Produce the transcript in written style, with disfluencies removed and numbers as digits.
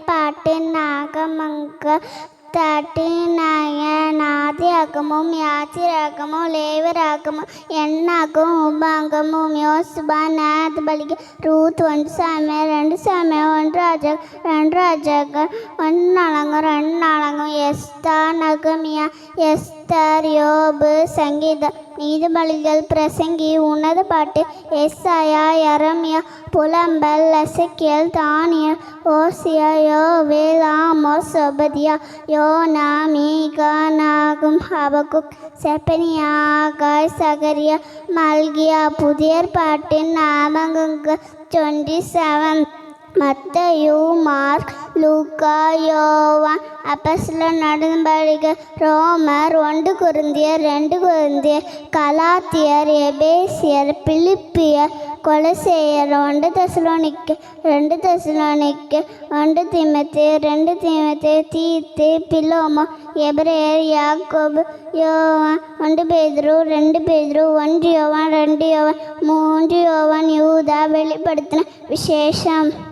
பாட்டின் நாகமங்க தட்டினயன் ஆதியாகமும் யாத்திராகமும் லேவியராகமும் எண்ணாகமும் உபாகமும் யோசுவா நேதபலிக Ruth 1 Samuel 2 Samuel 1 ராஜாக்கள் 1 நாளாகமம் எஸ்தா நகமியா எஸ்தர் யோபு சங்கீதம் நீதிபலிகள் பிரசங்கி உன்னத பாட்டு எஸ்ஐயா யெரமியா புலம்பல் எசேக்கியேல் தானியேல் ஓசியா யோவேல் ஆமோஸ் ஒபதியா யோனா மீகா நாகும் ஹபக்குக் செப்பனியா ஆகாய் சகரியா மல்கியா புதிய ஏற்பாட்டின் நாமங்கள் 27 மத்தேயு மார்க் லூக்கா யோவான் அப்போஸ்தலர் நடபடிகள் ரோமர் 1 கொரிந்தியர் 2 கொரிந்தியர் கலாத்தியர் எபேசியர் பிலிப்பியர் கொலோசையர் 1 தெசலோனிக்கேயர் 2 தெசலோனிக்கேயர் 1 தீமோத்தேயு 2 தீமோத்தேயு தீத்து பிலோமோ எபிரேயர் யாக்கோபு யோவான் 1 பேதுரு 2 பேதுரு 1 யோவான் 2 யோவான் 3 யோவான் யூதா வெளிப்படுத்தின விசேஷம்.